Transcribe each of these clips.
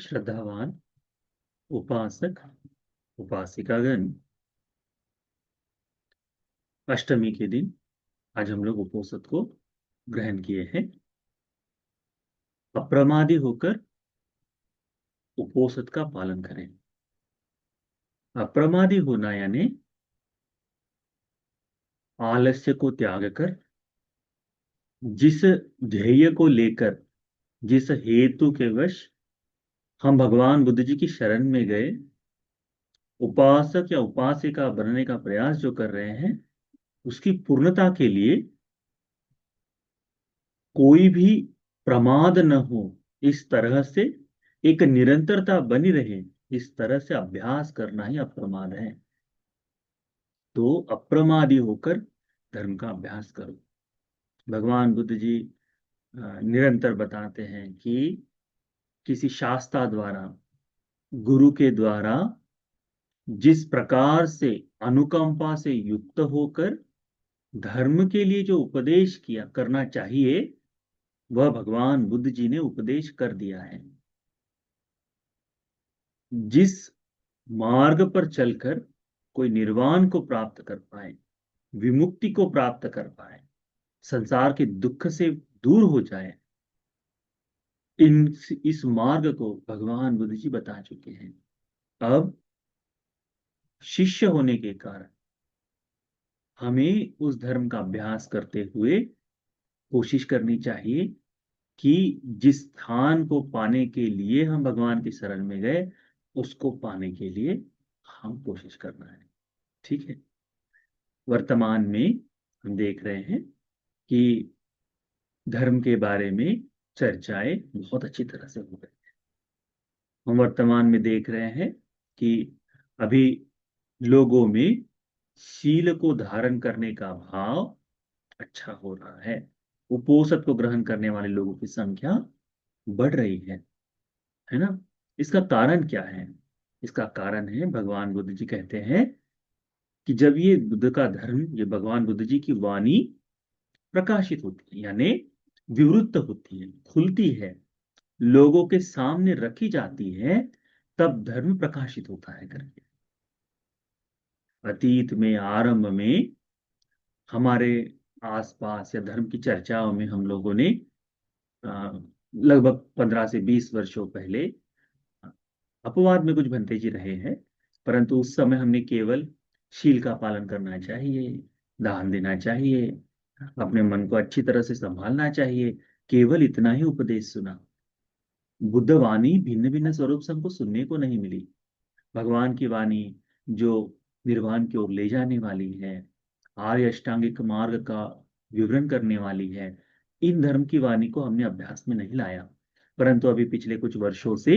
श्रद्धावान उपासक उपासिकागण, अष्टमी के दिन आज हम लोग उपोषित को ग्रहण किए हैं। अप्रमादी होकर उपोषित का पालन करें। अप्रमादी होना यानी आलस्य को त्याग कर, जिस ध्येय को लेकर, जिस हेतु के वश हम भगवान बुद्ध जी की शरण में गए, उपासक या उपासिका बनने का प्रयास जो कर रहे हैं, उसकी पूर्णता के लिए कोई भी प्रमाद न हो, इस तरह से एक निरंतरता बनी रहे, इस तरह से अभ्यास करना ही अप्रमाद है। तो अप्रमादी होकर धर्म का अभ्यास करो। भगवान बुद्ध जी निरंतर बताते हैं कि किसी शास्त्रा द्वारा, गुरु के द्वारा जिस प्रकार से अनुकंपा से युक्त होकर धर्म के लिए जो उपदेश किया करना चाहिए, वह भगवान बुद्ध जी ने उपदेश कर दिया है। जिस मार्ग पर चलकर कोई निर्वाण को प्राप्त कर पाए, विमुक्ति को प्राप्त कर पाए, संसार के दुख से दूर हो जाए, इस मार्ग को भगवान बुद्ध जी बता चुके हैं। अब शिष्य होने के कारण हमें उस धर्म का अभ्यास करते हुए कोशिश करनी चाहिए कि जिस स्थान को पाने के लिए हम भगवान की शरण में गए, उसको पाने के लिए हम कोशिश करना है। ठीक है। वर्तमान में हम देख रहे हैं कि धर्म के बारे में चर्चाएं बहुत अच्छी तरह से हो रही है। हम वर्तमान में देख रहे हैं कि अभी लोगों में शील को धारण करने का भाव अच्छा हो रहा है। उपोषित को ग्रहण करने वाले लोगों की संख्या बढ़ रही है ना। इसका कारण क्या है? इसका कारण है, भगवान बुद्ध जी कहते हैं कि जब ये बुद्ध का धर्म, ये भगवान बुद्ध जी की वाणी प्रकाशित होती है, यानी विवृत होती है, खुलती है, लोगों के सामने रखी जाती है, तब धर्म प्रकाशित होता है करके। अतीत में, आरंभ में हमारे आसपास या धर्म की चर्चाओं में हम लोगों ने लगभग 15 से 20 वर्षों पहले अपवाद में कुछ भंते जी रहे हैं, परंतु उस समय हमने केवल शील का पालन करना चाहिए, दान देना चाहिए, अपने मन को अच्छी तरह से संभालना चाहिए, केवल इतना ही उपदेश सुना। बुद्ध वाणी भिन्न भिन्न स्वरूप से हमको सुनने को नहीं मिली। भगवान की वाणी जो निर्वाण की ओर ले जाने वाली है, आर्य अष्टांगिक मार्ग का विवरण करने वाली है, इन धर्म की वाणी को हमने अभ्यास में नहीं लाया। परंतु अभी पिछले कुछ वर्षों से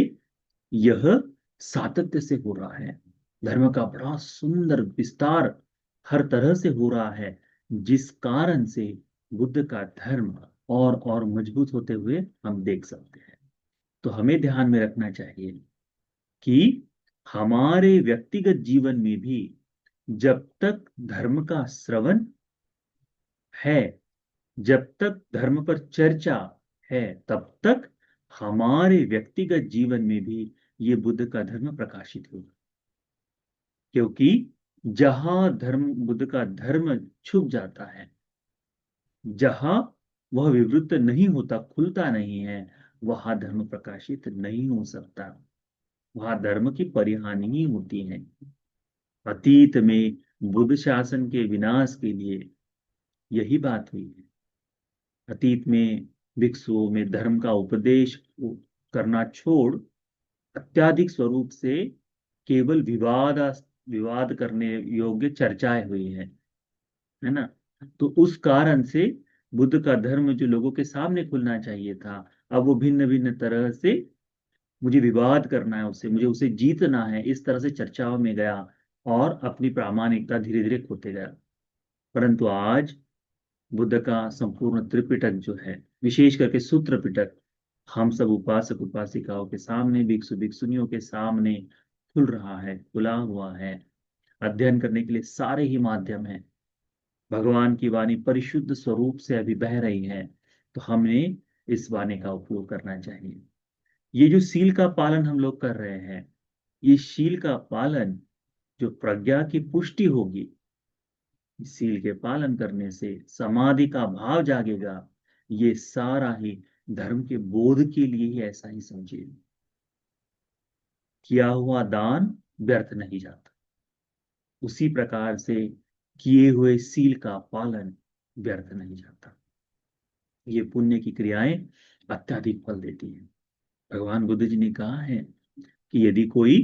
यह सातत्य से हो रहा है। धर्म का बड़ा सुंदर विस्तार हर तरह से हो रहा है, जिस कारण से बुद्ध का धर्म और मजबूत होते हुए हम देख सकते हैं। तो हमें ध्यान में रखना चाहिए कि हमारे व्यक्तिगत जीवन में भी जब तक धर्म का श्रवण है, जब तक धर्म पर चर्चा है, तब तक हमारे व्यक्तिगत जीवन में भी ये बुद्ध का धर्म प्रकाशित होगा। क्योंकि जहां धर्म, बुद्ध का धर्म छुप जाता है, जहां वह विवृत नहीं होता, खुलता नहीं है, वहां धर्म प्रकाशित नहीं हो सकता, वहां धर्म की परिहानि ही होती है। अतीत में बुद्ध शासन के विनाश के लिए यही बात हुई है। अतीत में भिक्षुओं में धर्म का उपदेश करना छोड़ अत्याधिक स्वरूप से केवल विवाद करने योग्य चर्चाएं हुई है ना। तो उस कारण से बुद्ध का धर्म जो लोगों के सामने खुलना चाहिए था, अब वो भिन्न भिन्न तरह से मुझे विवाद करना है, उससे मुझे उसे जीतना है, इस तरह से चर्चाओं में गया और अपनी प्रामाणिकता धीरे धीरे खोते गया। परंतु आज बुद्ध का संपूर्ण त्रिपिटक जो है, विशेष करके सूत्र पिटक, हम सब उपासक उपासिकाओं के सामने, भिक्षु भिक्षुनियों के सामने खुल रहा है, खुला हुआ है। अध्ययन करने के लिए सारे ही माध्यम हैं। भगवान की वाणी परिशुद्ध स्वरूप से अभी बह रही है, तो हमें इस वाणी का उपयोग करना चाहिए। ये जो शील का पालन हम लोग कर रहे हैं, ये शील का पालन जो प्रज्ञा की पुष्टि होगी, शील के पालन करने से समाधि का भाव जागेगा, ये सारा ही धर्म के बोध के लिए ही ऐसा ही समझिए। किया हुआ दान व्यर्थ नहीं जाता, उसी प्रकार से किए हुए शील का पालन व्यर्थ नहीं जाता। ये पुण्य की क्रियाएं अत्यधिक फल देती हैं। भगवान बुद्ध जी ने कहा है कि यदि कोई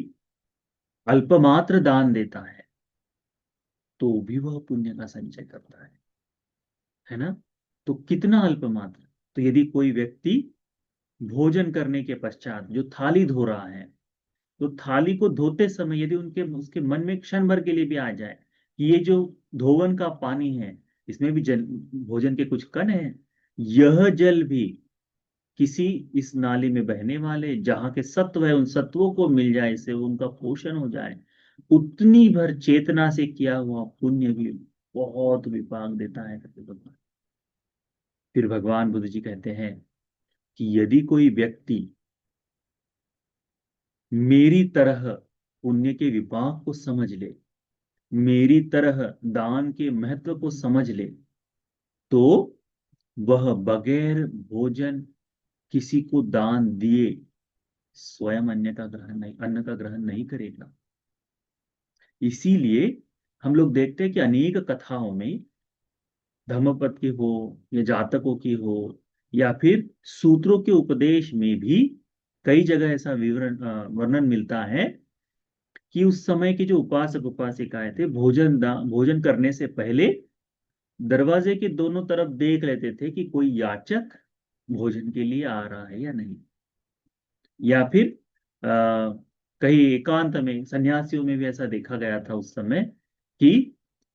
अल्पमात्र दान देता है तो भी वह पुण्य का संचय करता है ना। तो कितना अल्पमात्र, तो यदि कोई व्यक्ति भोजन करने के पश्चात जो थाली धो रहा है, तो थाली को धोते समय यदि उनके उसके मन में क्षण भर के लिए भी आ जाए कि ये जो धोवन का पानी है, इसमें भी जल भोजन के कुछ कण हैं, यह जल भी किसी इस नाली में बहने वाले जहां के सत्व है उन सत्वों को मिल जाए, इससे उनका पोषण हो जाए, उतनी भर चेतना से किया हुआ पुण्य भी बहुत विपाक देता है करके भगवान। फिर भगवान बुद्ध जी कहते हैं कि यदि कोई व्यक्ति मेरी तरह पुण्य के विपाक को समझ ले, मेरी तरह दान के महत्व को समझ ले, तो वह बगैर भोजन किसी को दान दिए स्वयं अन्न का ग्रहण नहीं करेगा। इसीलिए हम लोग देखते हैं कि अनेक कथाओं में, धम्मपद की हो या जातकों की हो या फिर सूत्रों के उपदेश में भी कई जगह ऐसा वर्णन मिलता है कि उस समय के जो उपासक उपासिकाएं थे, भोजन करने से पहले दरवाजे के दोनों तरफ देख लेते थे कि कोई याचक भोजन के लिए आ रहा है या नहीं। या फिर कहीं एकांत में सन्यासियों में भी ऐसा देखा गया था उस समय कि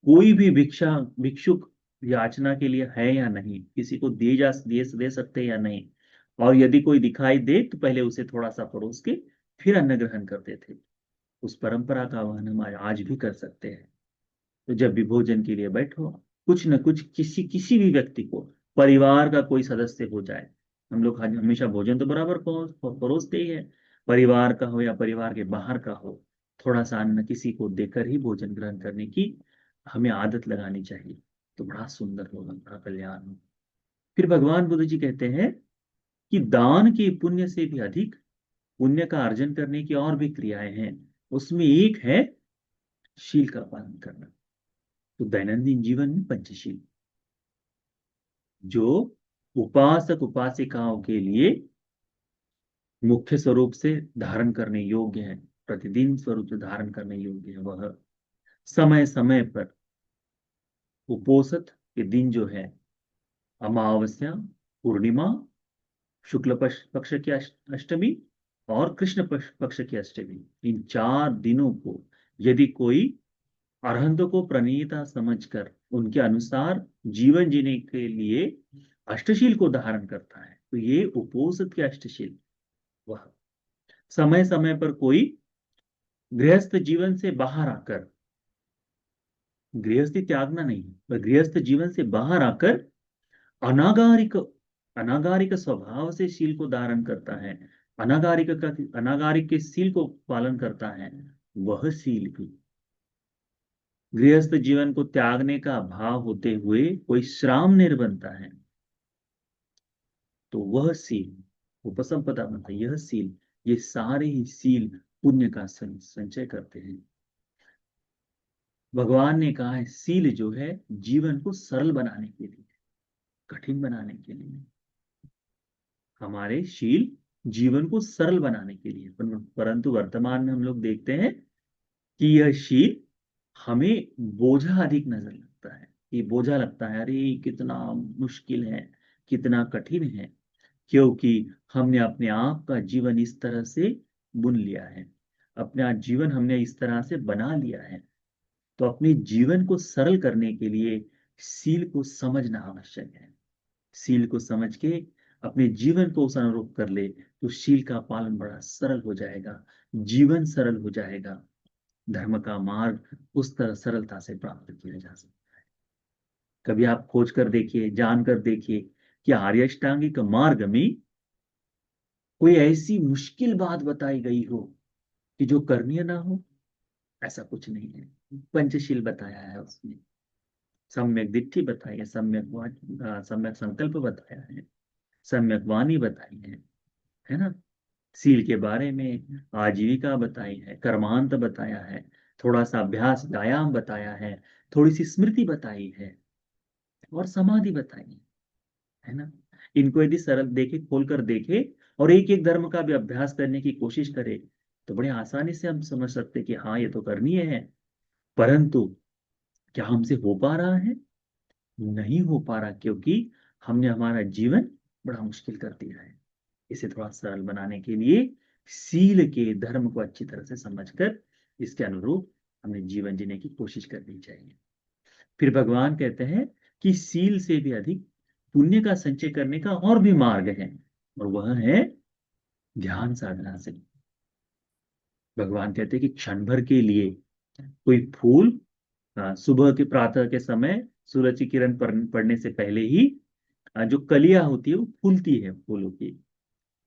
कोई भी भिक्षुक याचना के लिए है या नहीं, किसी को दे सकते या नहीं। और यदि कोई दिखाई दे तो पहले उसे थोड़ा सा परोस के फिर अन्न ग्रहण करते थे। उस परंपरा का वहन हम आज भी कर सकते हैं। तो जब भी भोजन के लिए बैठो, कुछ न कुछ किसी किसी भी व्यक्ति को, परिवार का कोई सदस्य हो जाए, हम लोग हमेशा भोजन तो बराबर परोसते ही है, परिवार का हो या परिवार के बाहर का हो, थोड़ा सा अन्न किसी को देकर ही भोजन ग्रहण करने की हमें आदत लगानी चाहिए। तो बड़ा सुंदर होगा, बड़ा कल्याण होगा। फिर भगवान बुद्ध जी कहते हैं कि दान के पुण्य से भी अधिक पुण्य का अर्जन करने की और भी क्रियाएं हैं। उसमें एक है शील का पालन करना। तो दैनंदिन जीवन में पंचशील जो उपासक उपासिकाओं के लिए मुख्य स्वरूप से धारण करने योग्य है, प्रतिदिन स्वरूप से धारण करने योग्य है, वह समय समय पर उपोषित के दिन जो है, अमावस्या, पूर्णिमा, शुक्ल पक्ष की अष्टमी और कृष्ण पक्ष की अष्टमी, इन 4 दिनों को यदि कोई अरहंत को प्रणीता समझकर उनके अनुसार जीवन जीने के लिए अष्टशील को धारण करता है, तो ये उपोषित के अष्टशील। वह समय समय पर कोई गृहस्थ जीवन से बाहर आकर, गृहस्थी त्यागना नहीं, पर गृहस्थ जीवन से बाहर आकर अनागारिक अनागारिक स्वभाव से शील को धारण करता है, अनागारिक के शील को पालन करता है, वह शील भी गृहस्थ जीवन को त्यागने का भाव होते हुए कोई श्राम निर्बंधता है, तो वह सील उपसंपदा बनता है। यह सील, ये सारे ही सील पुण्य का संचय करते हैं। भगवान ने कहा है सील जो है जीवन को सरल बनाने के लिए, कठिन बनाने के लिए नहीं। हमारे शील जीवन को सरल बनाने के लिए, परंतु वर्तमान में हम लोग देखते हैं कि यह शील हमें बोझा अधिक नजर लगता है। ये बोझा लगता है, अरे कितना मुश्किल है, कितना कठिन है, क्योंकि हमने अपने आप का जीवन इस तरह से बुन लिया है, अपना जीवन हमने इस तरह से बना लिया है। तो अपने जीवन को सरल करने के लिए सील को समझना आवश्यक है। सील को समझ के अपने जीवन को उस अनुरूप कर ले तो शील का पालन बड़ा सरल हो जाएगा, जीवन सरल हो जाएगा, धर्म का मार्ग उस तरह सरलता से प्राप्त किया जा सकता है। कभी आप खोज कर देखिए, जान कर देखिए कि आर्य अष्टांगिक मार्ग में कोई ऐसी मुश्किल बात बताई गई हो कि जो करनी ना हो, ऐसा कुछ नहीं है। पंचशील बताया है उसमें, सम्यक दिट्ठी बताई है, सम्यक संकल्प बताया है, सम्यक वाणी बताई है ना। सील के बारे में आजीविका बताई है, कर्मांत बताया है, थोड़ा सा अभ्यास व्यायाम बताया है, थोड़ी सी स्मृति बताई है, और समाधि बताई है ना। इनको यदि सरल देखे, खोल कर देखे, और एक एक धर्म का भी अभ्यास करने की कोशिश करे, तो बड़े आसानी से हम समझ सकते कि हाँ ये तो करनी है। परंतु क्या हमसे हो पा रहा है? नहीं हो पा रहा, क्योंकि हमने हमारा जीवन बड़ा मुश्किल कर दिया है। इसे थोड़ा सरल बनाने के लिए सील के धर्म को अच्छी तरह से समझकर इसके अनुरूप हमें जीवन जीने की कोशिश करनी चाहिए। फिर भगवान कहते हैं कि सील से भी अधिक पुण्य का संचय करने का और भी मार्ग है, और वह है ध्यान साधना से। भगवान कहते हैं कि क्षण भर के लिए कोई फूल सुबह के प्रातः के समय सूरज की किरण पड़ने से पहले ही जो कलियां होती है वो फूलती है फूलों की।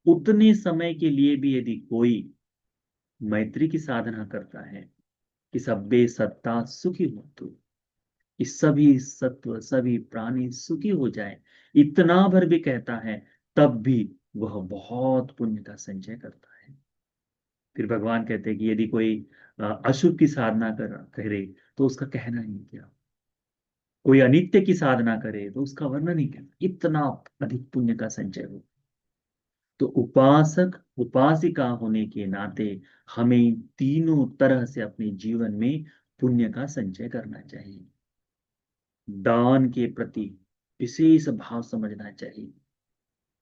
उतने समय के लिए भी यदि कोई मैत्री की साधना करता है कि सब्बे सत्ता सुखी हो, तो कि सभी सत्व सभी प्राणी सुखी हो जाए, इतना भर भी कहता है, तब भी वह बहुत पुण्य का संचय करता है। फिर भगवान कहते हैं कि यदि कोई अशुभ की साधना करे, तो उसका कहना ही क्या। कोई अनित्य की साधना करे तो उसका वर्णन ही क्या, इतना अधिक पुण्य का संचय हो। तो उपासक उपासिका होने के नाते हमें तीनों तरह से अपने जीवन में पुण्य का संचय करना चाहिए। दान के प्रति विशेष भाव समझना चाहिए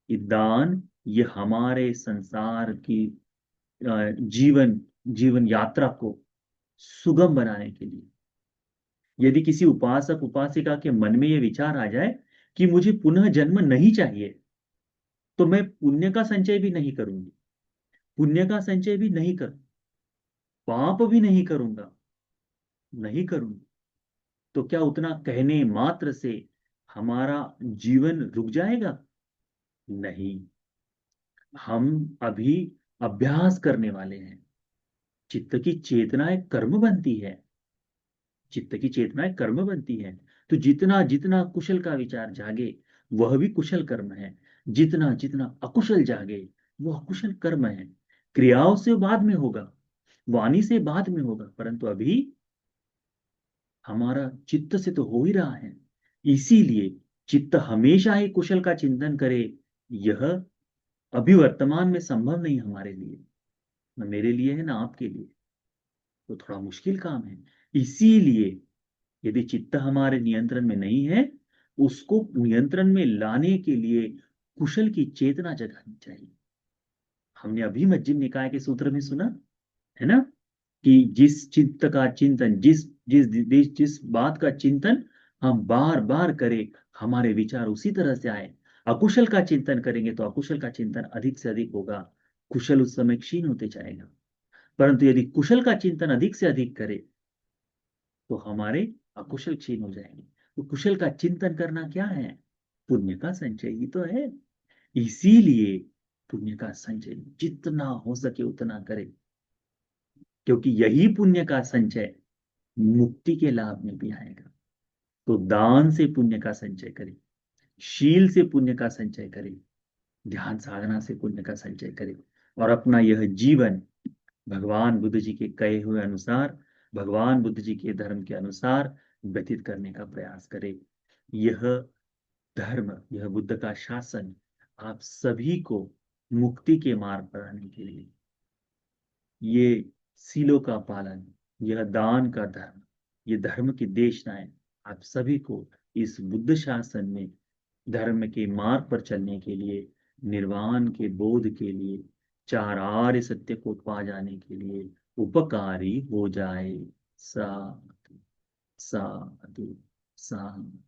कि दान ये हमारे संसार की जीवन जीवन यात्रा को सुगम बनाने के लिए। यदि किसी उपासक उपासिका के मन में यह विचार आ जाए कि मुझे पुनः जन्म नहीं चाहिए, तो मैं पुण्य का संचय भी नहीं करूंगी, पुण्य का संचय भी नहीं करूं, पाप भी नहीं करूंगा, नहीं करूंगी, तो क्या उतना कहने मात्र से हमारा जीवन रुक जाएगा? नहीं। हम अभी अभ्यास करने वाले हैं। चित्त की चेतना एक कर्म बनती है, चित्त की चेतना एक कर्म बनती है। तो जितना जितना कुशल का विचार जागे, वह भी कुशल कर्म है। जितना जितना अकुशल जागे, वह अकुशल कर्म है। क्रियाओं से बाद में होगा, वाणी से बाद में होगा, परंतु अभी हमारा चित्त से तो हो ही रहा है। इसीलिए चित्त हमेशा ही कुशल का चिंतन करे, यह अभी वर्तमान में संभव नहीं हमारे लिए, न मेरे लिए है ना आपके लिए। तो थोड़ा मुश्किल काम है। इसीलिए यदि चित्त हमारे नियंत्रण में नहीं है, उसको नियंत्रण में लाने के लिए कुशल की चेतना जगानी चाहिए। हमने अभी मध्यम निकाय के सूत्र में सुना है ना, कि जिस चित्त का चिंतन, जिस जिस जिस जिस बात का चिंतन हम बार बार करें, हमारे विचार उसी तरह से आए। अकुशल का चिंतन करेंगे तो अकुशल का चिंतन अधिक से अधिक होगा, कुशल उस समय क्षीण होते जाएगा। परंतु यदि कुशल का चिंतन अधिक से अधिक करे, तो हमारे अकुशल क्षीण हो जाएंगे। तो कुशल का चिंतन करना क्या है? पुण्य का संचय ही तो है। इसीलिए पुण्य का संचय जितना हो सके उतना करें, क्योंकि यही पुण्य का संचय मुक्ति के लाभ में भी आएगा। तो दान से पुण्य का संचय करें, शील से पुण्य का संचय करें, ध्यान साधना से पुण्य का संचय करें, और अपना यह जीवन भगवान बुद्ध जी के कहे हुए अनुसार, भगवान बुद्ध जी के धर्म के अनुसार व्यतीत करने का प्रयास करें। यह धर्म, यह बुद्ध का शासन आप सभी को मुक्ति के मार्ग पर आने के लिए, ये सीलों का पालन, यह दान का धर्म, ये धर्म की देशनाएं आप सभी को इस बुद्ध शासन में धर्म के मार्ग पर चलने के लिए, निर्वाण के बोध के लिए, चार आर्य सत्य को पा जाने के लिए उपकारी हो जाए। साधु साधु साधु।